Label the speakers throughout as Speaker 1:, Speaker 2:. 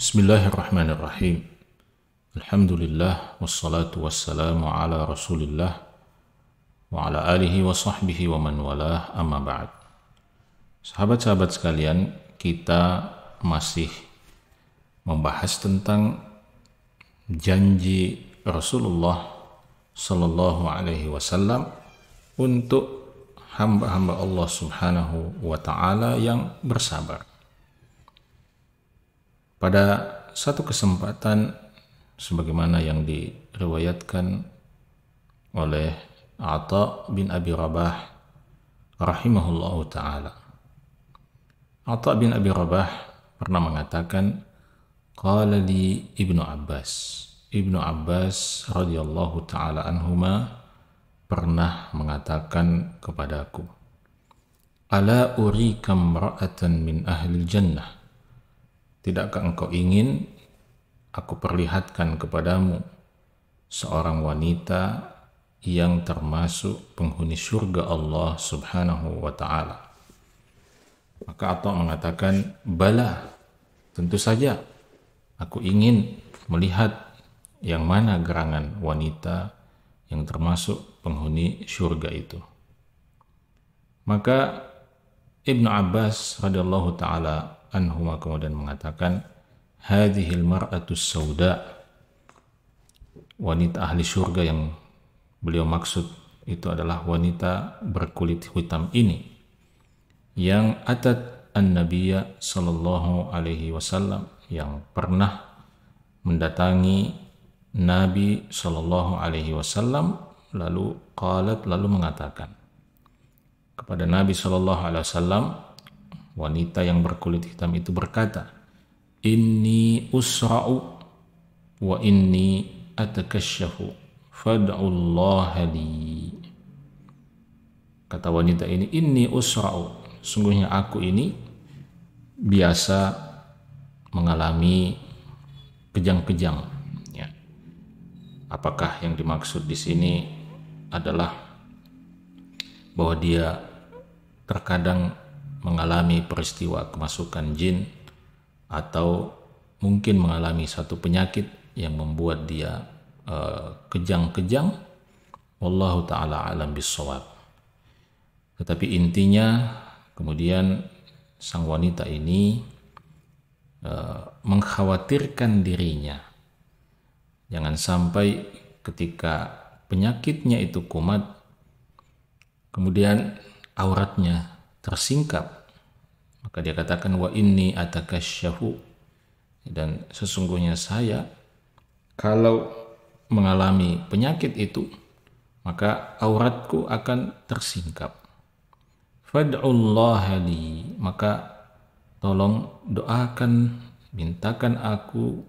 Speaker 1: Bismillahirrahmanirrahim. Alhamdulillah wassalatu wassalamu ala Rasulillah wa ala alihi wa sahbihi wa man walah, amma ba'd. Sahabat-sahabat sekalian, kita masih membahas tentang janji Rasulullah sallallahu alaihi wasallam untuk hamba-hamba Allah Subhanahu wa taala yang bersabar. Pada satu kesempatan, sebagaimana yang diriwayatkan oleh Atha bin Abi Rabah rahimahullahu ta'ala. Atha bin Abi Rabah pernah mengatakan, qala li Ibnu Abbas. Ibnu Abbas radhiyallahu ta'ala anhuma pernah mengatakan kepadaku, ala urika imra'atan min ahli jannah. Tidakkah engkau ingin aku perlihatkan kepadamu seorang wanita yang termasuk penghuni surga Allah Subhanahu wa ta'ala? Maka Atha mengatakan, bala, tentu saja aku ingin melihat yang mana gerangan wanita yang termasuk penghuni surga itu. Maka Ibnu Abbas radhiyallahu ta'ala anhuma kemudian mengatakan, hadhil mar'atus sauda, wanita ahli surga yang beliau maksud itu adalah wanita berkulit hitam ini, yang atat an-nabiyya sallallahu alaihi wasallam, yang pernah mendatangi Nabi sallallahu alaihi wasallam, lalu qalat, lalu mengatakan kepada Nabi sallallahu alaihi wasallam, wanita yang berkulit hitam itu berkata, inni usra'u wa inni atakasyafu fad'ullaha li. Kata wanita ini, inni usra'u, sungguhnya aku ini biasa mengalami kejang-kejang. Ya. Apakah yang dimaksud di sini adalah bahwa dia terkadang mengalami peristiwa kemasukan jin, atau mungkin mengalami satu penyakit yang membuat dia kejang-kejang. Wallahu ta'ala alam bissawab. Tetapi intinya kemudian sang wanita ini mengkhawatirkan dirinya, jangan sampai ketika penyakitnya itu kumat kemudian auratnya tersingkap. Maka dia katakan, wa inni atakasyafu, dan sesungguhnya saya kalau mengalami penyakit itu maka auratku akan tersingkap. Fad'ullaha li, maka tolong doakan, mintakan aku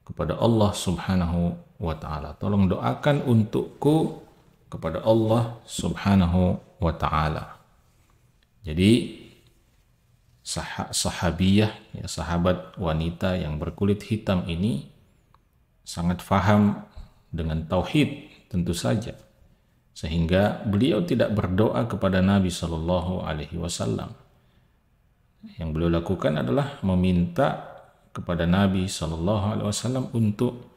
Speaker 1: kepada Allah Subhanahu wa ta'ala, tolong doakan untukku kepada Allah Subhanahu wa ta'ala. Jadi sahabiyah, ya, sahabat wanita yang berkulit hitam ini sangat faham dengan tauhid tentu saja, sehingga beliau tidak berdoa kepada Nabi Shallallahu Alaihi Wasallam. Yang beliau lakukan adalah meminta kepada Nabi Shallallahu Alaihi Wasallam untuk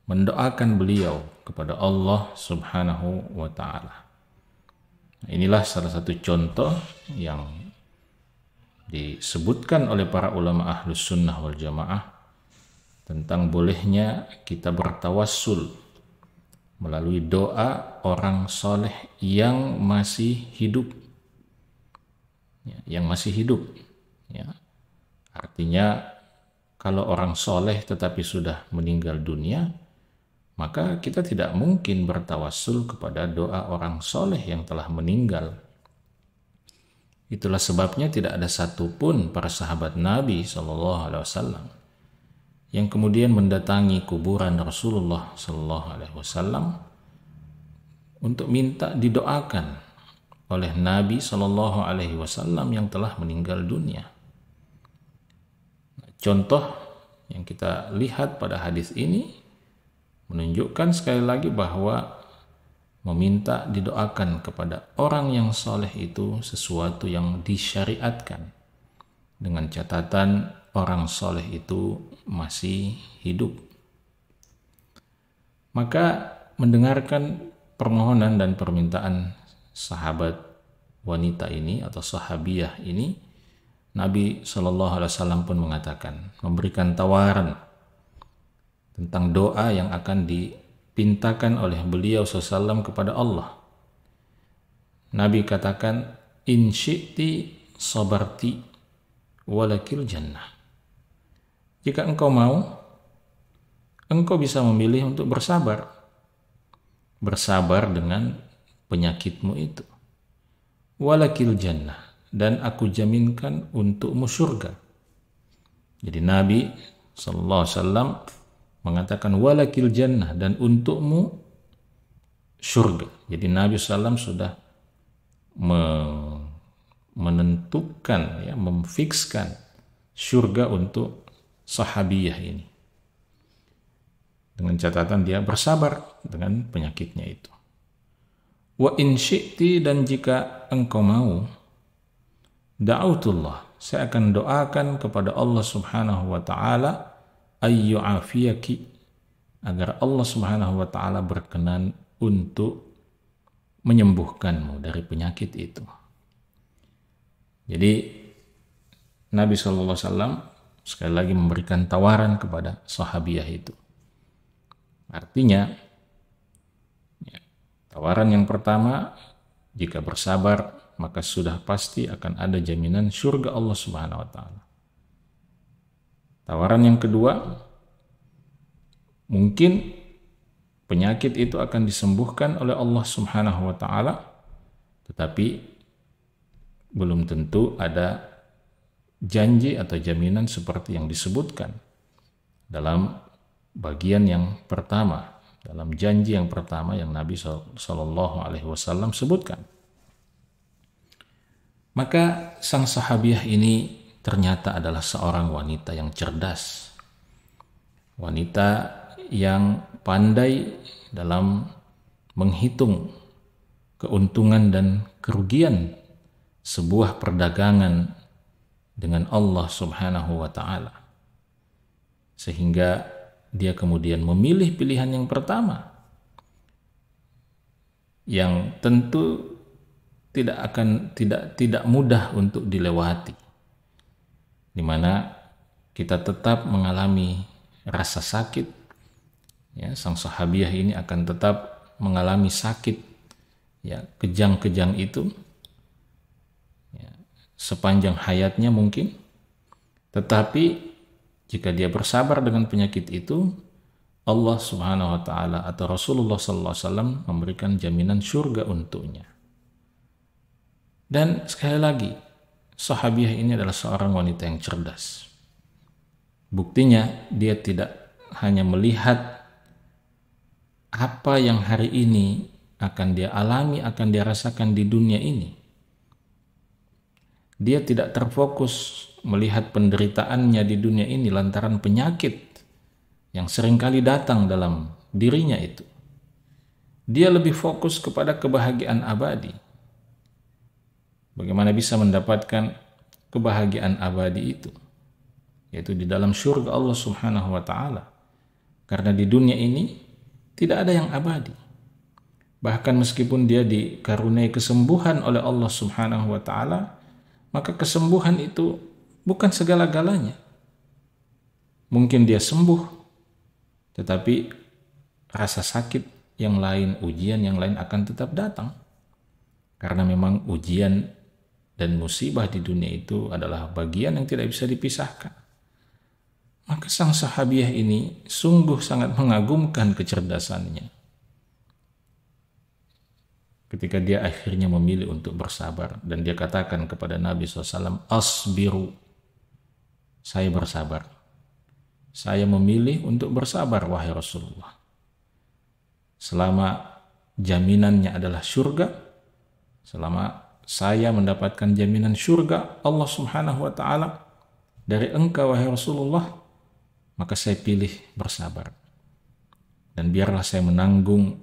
Speaker 1: mendoakan beliau kepada Allah Subhanahu wa Ta'ala. Inilah salah satu contoh yang disebutkan oleh para ulama ahlus sunnah wal jamaah tentang bolehnya kita bertawassul melalui doa orang soleh yang masih hidup, ya, yang masih hidup. Ya. Artinya kalau orang soleh tetapi sudah meninggal dunia, maka kita tidak mungkin bertawassul kepada doa orang soleh yang telah meninggal. Itulah sebabnya tidak ada satupun para sahabat Nabi SAW yang kemudian mendatangi kuburan Rasulullah SAW untuk minta didoakan oleh Nabi SAW yang telah meninggal dunia. Contoh yang kita lihat pada hadis ini menunjukkan sekali lagi bahwa meminta didoakan kepada orang yang soleh itu sesuatu yang disyariatkan, dengan catatan orang soleh itu masih hidup. Maka mendengarkan permohonan dan permintaan sahabat wanita ini atau sahabiyah ini, Nabi SAW pun mengatakan, memberikan tawaran tentang doa yang akan dipintakan oleh beliau SAW kepada Allah. Nabi katakan, in syi'ti sabarti walakil jannah. Jika engkau mau, engkau bisa memilih untuk bersabar. Bersabar dengan penyakitmu itu. Walakil jannah. Dan aku jaminkan untukmu surga. Jadi Nabi SAW mengatakan walakil jannah, dan untukmu surga. Jadi Nabi SAW sudah menentukan, ya, memfikskan surga untuk sahabiyah ini. Dengan catatan dia bersabar dengan penyakitnya itu. Wa in syi'ti, dan jika engkau mau, da'autullah, saya akan doakan kepada Allah Subhanahu wa ta'ala ayyu'afiyaki, agar Allah Subhanahu wa ta'ala berkenan untuk menyembuhkanmu dari penyakit itu. Jadi Nabi SAW sekali lagi memberikan tawaran kepada sahabiyah itu. Artinya, ya, tawaran yang pertama, jika bersabar maka sudah pasti akan ada jaminan surga Allah Subhanahu wa ta'ala. Tawaran yang kedua, mungkin penyakit itu akan disembuhkan oleh Allah Subhanahu wa ta'ala, tetapi belum tentu ada janji atau jaminan seperti yang disebutkan dalam bagian yang pertama, dalam janji yang pertama yang Nabi SAW sebutkan. Maka sang sahabiah ini ternyata adalah seorang wanita yang cerdas, wanita yang pandai dalam menghitung keuntungan dan kerugian sebuah perdagangan dengan Allah Subhanahu wa ta'ala, sehingga dia kemudian memilih pilihan yang pertama, yang tentu tidak mudah untuk dilewati, di mana kita tetap mengalami rasa sakit. Ya, sang sahabiah ini akan tetap mengalami sakit, ya, kejang-kejang itu, ya, sepanjang hayatnya mungkin. Tetapi jika dia bersabar dengan penyakit itu, Allah Subhanahu wa ta'ala atau Rasulullah SAW memberikan jaminan surga untuknya. Dan sekali lagi, sahabiah ini adalah seorang wanita yang cerdas. Buktinya dia tidak hanya melihat apa yang hari ini akan dia alami, akan dia rasakan di dunia ini. Dia tidak terfokus melihat penderitaannya di dunia ini lantaran penyakit yang seringkali datang dalam dirinya itu. Dia lebih fokus kepada kebahagiaan abadi. Bagaimana bisa mendapatkan kebahagiaan abadi itu, yaitu di dalam surga Allah Subhanahu wa ta'ala. Karena di dunia ini tidak ada yang abadi. Bahkan meskipun dia dikaruniai kesembuhan oleh Allah Subhanahu wa ta'ala, maka kesembuhan itu bukan segala-galanya. Mungkin dia sembuh, tetapi rasa sakit yang lain, ujian yang lain akan tetap datang. Karena memang ujian dan musibah di dunia itu adalah bagian yang tidak bisa dipisahkan. Maka sang sahabiah ini sungguh sangat mengagumkan kecerdasannya ketika dia akhirnya memilih untuk bersabar, dan dia katakan kepada Nabi SAW, asbiru, saya bersabar, saya memilih untuk bersabar wahai Rasulullah, selama jaminannya adalah surga, selama saya mendapatkan jaminan surga Allah Subhanahu wa ta'ala dari engkau wahai Rasulullah, maka saya pilih bersabar. Dan biarlah saya menanggung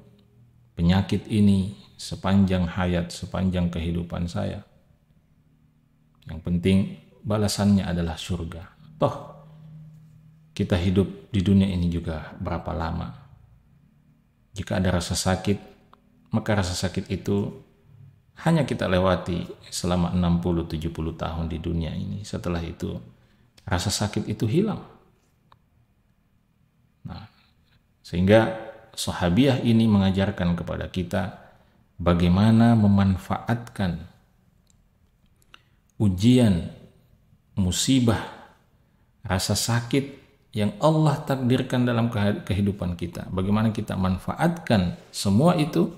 Speaker 1: penyakit ini sepanjang hayat, sepanjang kehidupan saya. Yang penting balasannya adalah surga. Toh kita hidup di dunia ini juga berapa lama? Jika ada rasa sakit, maka rasa sakit itu hanya kita lewati selama 60-70 tahun di dunia ini. Setelah itu rasa sakit itu hilang. Nah, sehingga sahabiah ini mengajarkan kepada kita bagaimana memanfaatkan ujian, musibah, rasa sakit yang Allah takdirkan dalam kehidupan kita. Bagaimana kita manfaatkan semua itu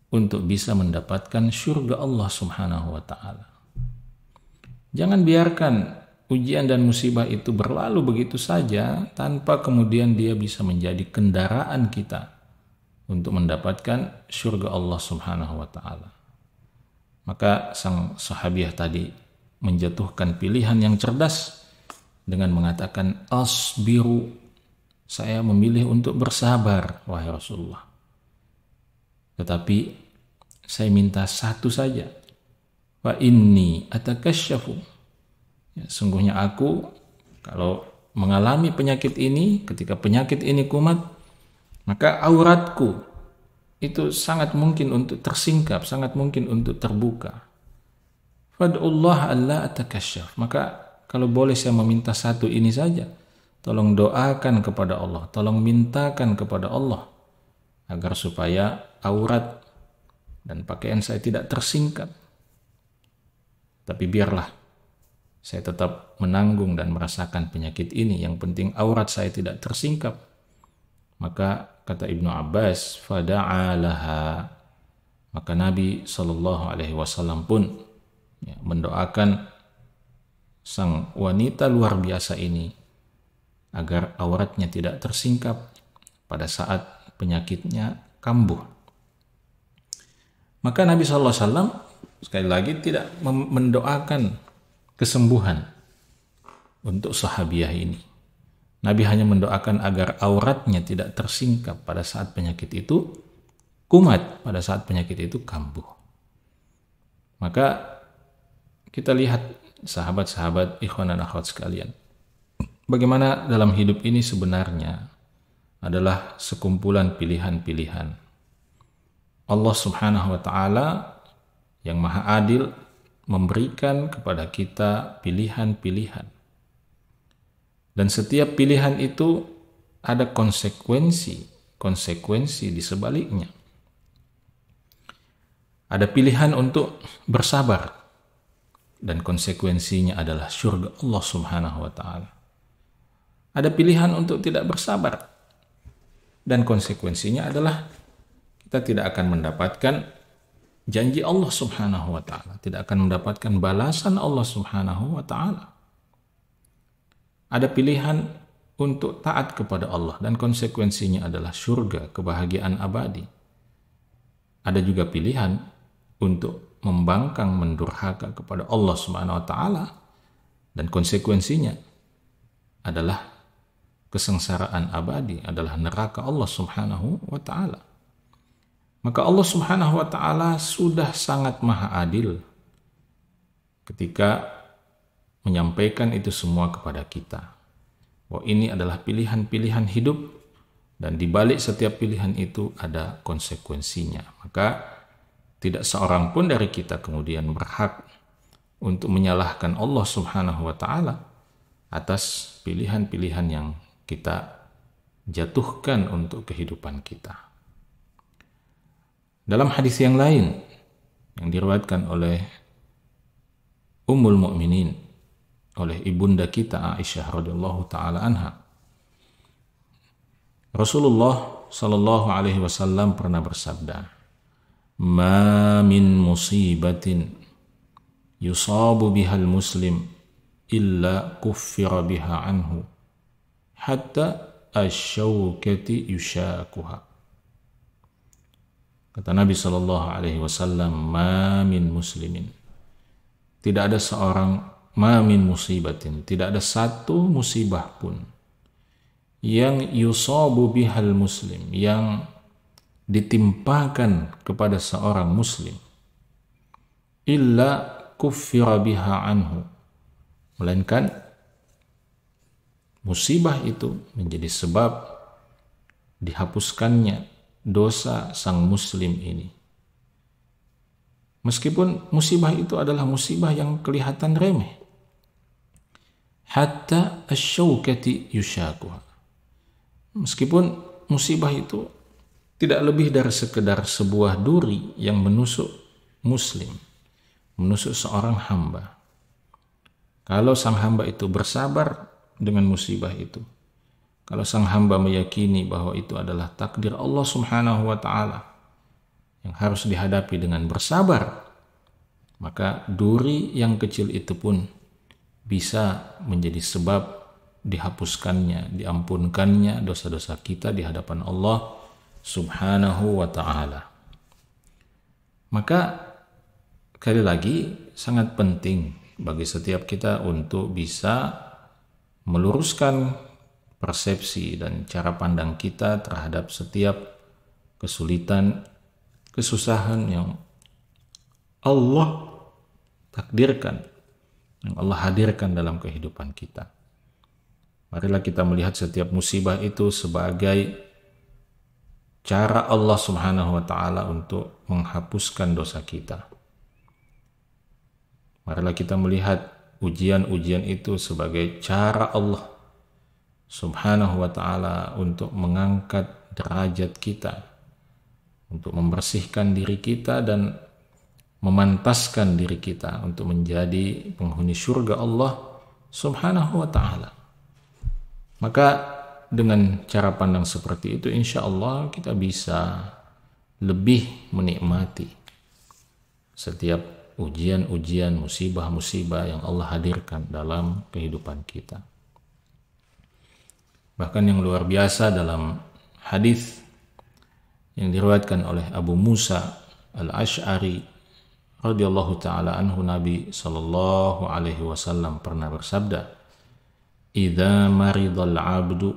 Speaker 1: untuk bisa mendapatkan surga Allah Subhanahu wa ta'ala. Jangan biarkan ujian dan musibah itu berlalu begitu saja tanpa kemudian dia bisa menjadi kendaraan kita untuk mendapatkan surga Allah Subhanahu wa ta'ala. Maka sang sahabiah tadi menjatuhkan pilihan yang cerdas dengan mengatakan, asbiru, saya memilih untuk bersabar, wahai Rasulullah. Tetapi saya minta satu saja, wa inni atakasyafu. Ya, sungguhnya aku kalau mengalami penyakit ini, ketika penyakit ini kumat, maka auratku itu sangat mungkin untuk tersingkap, sangat mungkin untuk terbuka. Fad'ullah alla atakasyaf. Maka kalau boleh saya meminta satu ini saja, tolong doakan kepada Allah, tolong mintakan kepada Allah agar supaya aurat dan pakaian saya tidak tersingkap. Tapi biarlah saya tetap menanggung dan merasakan penyakit ini. Yang penting aurat saya tidak tersingkap. Maka kata Ibnu Abbas, fada'alaha. Maka Nabi SAW pun mendoakan sang wanita luar biasa ini agar auratnya tidak tersingkap pada saat penyakitnya kambuh. Maka Nabi SAW sekali lagi tidak mendoakan kesembuhan untuk sahabiah ini. Nabi hanya mendoakan agar auratnya tidak tersingkap pada saat penyakit itu kumat, pada saat penyakit itu kambuh. Maka kita lihat sahabat-sahabat, ikhwan dan akhwat sekalian, bagaimana dalam hidup ini sebenarnya adalah sekumpulan pilihan-pilihan. Allah Subhanahu wa ta'ala yang maha adil memberikan kepada kita pilihan-pilihan. Dan setiap pilihan itu ada konsekuensi di sebaliknya. Ada pilihan untuk bersabar dan konsekuensinya adalah surga Allah Subhanahu wa ta'ala. Ada pilihan untuk tidak bersabar dan konsekuensinya adalah kita tidak akan mendapatkan janji Allah Subhanahu wa ta'ala, tidak akan mendapatkan balasan Allah Subhanahu wa ta'ala. Ada pilihan untuk taat kepada Allah dan konsekuensinya adalah surga, kebahagiaan abadi. Ada juga pilihan untuk membangkang, mendurhaka kepada Allah Subhanahu wa ta'ala dan konsekuensinya adalah kesengsaraan abadi, adalah neraka Allah Subhanahu wa ta'ala. Maka Allah Subhanahu wa ta'ala sudah sangat maha adil ketika menyampaikan itu semua kepada kita. Bahwa ini adalah pilihan-pilihan hidup dan di balik setiap pilihan itu ada konsekuensinya. Maka tidak seorang pun dari kita kemudian berhak untuk menyalahkan Allah Subhanahu wa ta'ala atas pilihan-pilihan yang kita jatuhkan untuk kehidupan kita. Dalam hadis yang lain yang diriwayatkan oleh Ummul Mukminin, oleh ibunda kita Aisyah radhiyallahu taala anha, Rasulullah sallallahu alaihi wasallam pernah bersabda, "Ma min musibatin yusabu bihal muslim illa kuffira biha anhu hatta asy-syaukati yushakuha." Kata Nabi sallallahu alaihi wasallam, "Ma min muslimin." Tidak ada seorang, ma min musibatin, tidak ada satu musibah pun yang yusabu bihal muslim, yang ditimpakan kepada seorang muslim, illa kuffira biha anhu, melainkan musibah itu menjadi sebab dihapuskannya dosa sang muslim ini. Meskipun musibah itu adalah musibah yang kelihatan remeh. Hatta asy-syaukati yushakuha. Meskipun musibah itu tidak lebih dari sekedar sebuah duri yang menusuk muslim, menusuk seorang hamba. Kalau sang hamba itu bersabar dengan musibah itu, kalau sang hamba meyakini bahwa itu adalah takdir Allah Subhanahu wa Ta'ala yang harus dihadapi dengan bersabar, maka duri yang kecil itu pun bisa menjadi sebab dihapuskannya, diampunkannya dosa-dosa kita di hadapan Allah Subhanahu wa Ta'ala. Maka sekali lagi sangat penting bagi setiap kita untuk bisa meluruskan persepsi dan cara pandang kita terhadap setiap kesulitan, kesusahan yang Allah takdirkan, yang Allah hadirkan dalam kehidupan kita. Marilah kita melihat setiap musibah itu sebagai cara Allah Subhanahu wa Ta'ala untuk menghapuskan dosa kita. Marilah kita melihat ujian-ujian itu sebagai cara Allah Subhanahu wa Ta'ala untuk mengangkat derajat kita, untuk membersihkan diri kita dan memantaskan diri kita untuk menjadi penghuni surga Allah Subhanahu wa Ta'ala. Maka dengan cara pandang seperti itu, insya Allah kita bisa lebih menikmati setiap ujian-ujian, musibah-musibah yang Allah hadirkan dalam kehidupan kita. Bahkan yang luar biasa dalam hadis yang diriwayatkan oleh Abu Musa Al-Asy'ari radhiyallahu taala anhu, Nabi sallallahu alaihi wasallam pernah bersabda, "Idza maridal 'abdu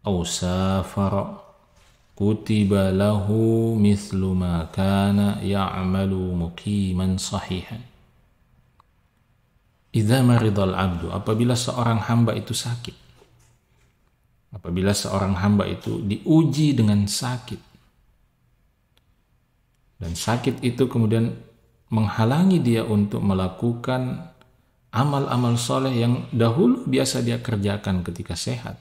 Speaker 1: aw safara kutiba lahu mithlu ma kana ya'malu muqiman sahihan." Idza maridal 'abdu, apabila seorang hamba itu sakit, apabila seorang hamba itu diuji dengan sakit, dan sakit itu kemudian menghalangi dia untuk melakukan amal-amal soleh yang dahulu biasa dia kerjakan ketika sehat.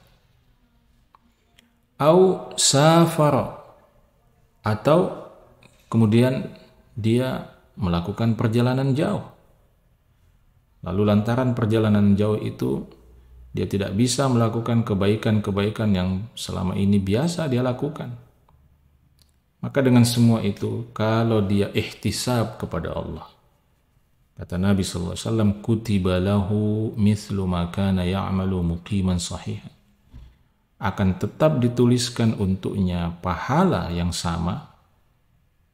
Speaker 1: Au safara, atau kemudian dia melakukan perjalanan jauh. Lalu lantaran perjalanan jauh itu dia tidak bisa melakukan kebaikan-kebaikan yang selama ini biasa dia lakukan. Maka dengan semua itu, kalau dia ihtisab kepada Allah, kata Nabi SAW, kutiba lahu mithlu ma kana ya'malu muqiman sahihan, akan tetap dituliskan untuknya pahala yang sama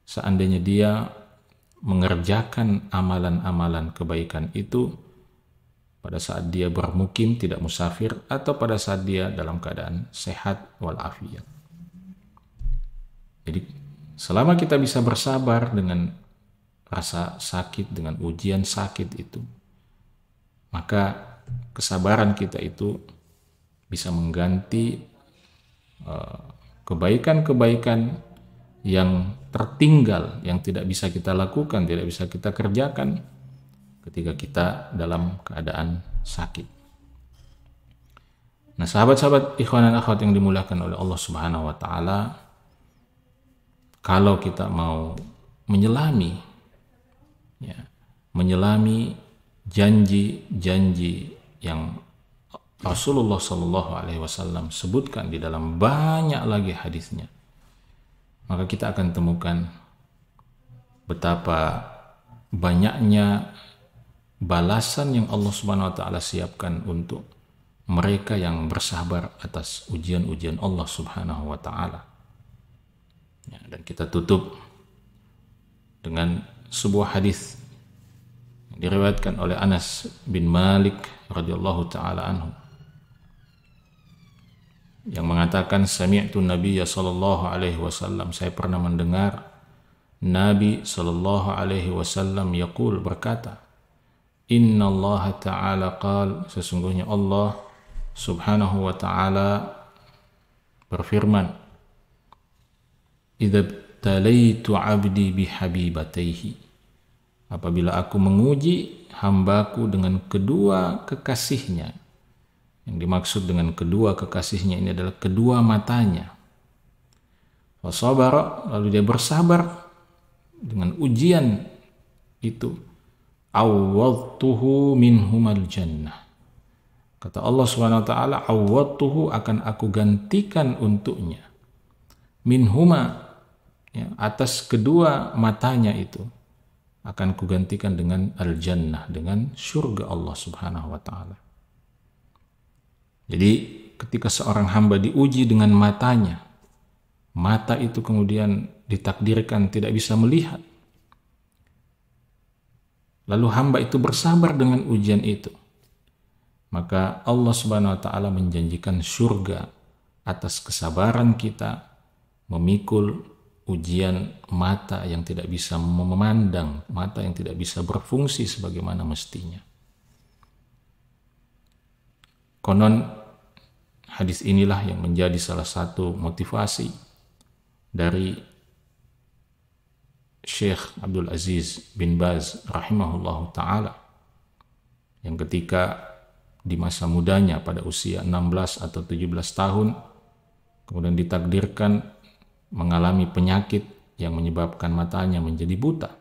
Speaker 1: seandainya dia mengerjakan amalan-amalan kebaikan itu pada saat dia bermukim tidak musafir atau pada saat dia dalam keadaan sehat walafiat. Jadi selama kita bisa bersabar dengan rasa sakit, dengan ujian sakit itu, maka kesabaran kita itu bisa mengganti kebaikan-kebaikan yang tertinggal, yang tidak bisa kita lakukan, tidak bisa kita kerjakan ketika kita dalam keadaan sakit. Nah, sahabat-sahabat ikhwan dan akhwat yang dimuliakan oleh Allah Subhanahu wa Ta'ala, kalau kita mau menyelami janji-janji yang Rasulullah SAW sebutkan di dalam banyak lagi hadisnya, maka kita akan temukan betapa banyaknya balasan yang Allah Subhanahu wa Ta'ala siapkan untuk mereka yang bersabar atas ujian-ujian Allah Subhanahu wa Ta'ala. Ya, dan kita tutup dengan sebuah hadis yang diriwayatkan oleh Anas bin Malik radhiyallahu taala anhu, yang mengatakan, sami'tu Nabiyya sallallahu alaihi wasallam, saya pernah mendengar Nabi sallallahu alaihi wasallam berkata, inna Allah ta'ala qal, sesungguhnya Allah Subhanahu wa ta'ala berfirman, "Idza talaitu 'abdi bihabibataihi." Apabila aku menguji hambaku dengan kedua kekasihnya. Yang dimaksud dengan kedua kekasihnya ini adalah kedua matanya. Fasabara, lalu dia bersabar dengan ujian itu. Awwadtuhu minhumal jannah. Kata Allah Subhanahu wa taala, awwadtuhu, akan aku gantikan untuknya. Minhuma, ya, atas kedua matanya itu akan kugantikan dengan al-jannah, dengan surga Allah Subhanahu wa taala. Jadi ketika seorang hamba diuji dengan matanya, mata itu kemudian ditakdirkan tidak bisa melihat, lalu hamba itu bersabar dengan ujian itu, maka Allah Subhanahu wa taala menjanjikan surga atas kesabaran kita memikul ujian mata yang tidak bisa memandang, mata yang tidak bisa berfungsi sebagaimana mestinya. Konon hadis inilah yang menjadi salah satu motivasi dari Syekh Abdul Aziz bin Baz rahimahullahu ta'ala, yang ketika di masa mudanya pada usia 16 atau 17 tahun kemudian ditakdirkan mengalami penyakit yang menyebabkan matanya menjadi buta.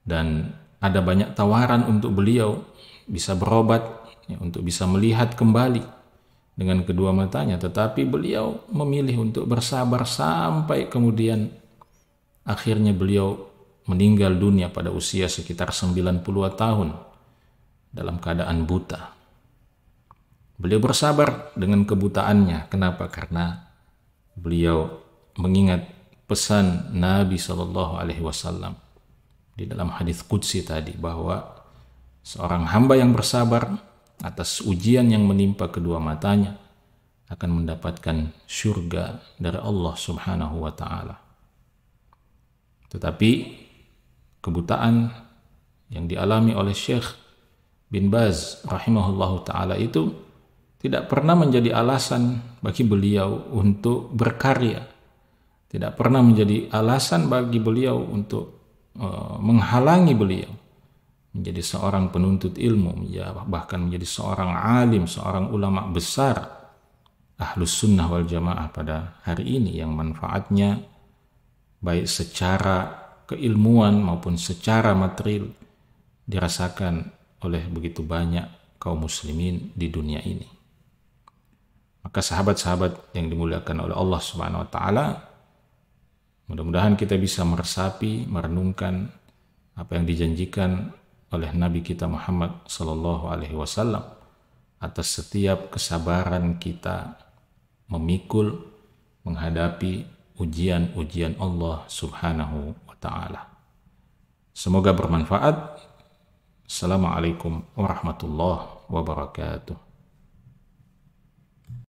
Speaker 1: Dan ada banyak tawaran untuk beliau bisa berobat, ya, untuk bisa melihat kembali dengan kedua matanya, tetapi beliau memilih untuk bersabar sampai kemudian akhirnya beliau meninggal dunia pada usia sekitar 90 tahun dalam keadaan buta. Beliau bersabar dengan kebutaannya. Kenapa? Karena beliau mengingat pesan Nabi SAW di dalam hadis qudsi tadi, bahwa seorang hamba yang bersabar atas ujian yang menimpa kedua matanya akan mendapatkan surga dari Allah Subhanahu wa ta'ala. Tetapi kebutaan yang dialami oleh Syekh bin Baz rahimahullahu ta'ala itu tidak pernah menjadi alasan bagi beliau untuk berkarya. Tidak pernah menjadi alasan bagi beliau untuk menghalangi beliau menjadi seorang penuntut ilmu, bahkan menjadi seorang alim, seorang ulama besar Ahlus Sunnah wal Jamaah pada hari ini, yang manfaatnya baik secara keilmuan maupun secara material dirasakan oleh begitu banyak kaum muslimin di dunia ini. Maka sahabat-sahabat yang dimuliakan oleh Allah Subhanahu wa ta'ala, mudah-mudahan kita bisa meresapi, merenungkan apa yang dijanjikan oleh Nabi kita Muhammad sallallahu alaihi wasallam atas setiap kesabaran kita memikul menghadapi ujian-ujian Allah Subhanahu wa ta'ala. Semoga bermanfaat. Assalamualaikum warahmatullahi wabarakatuh.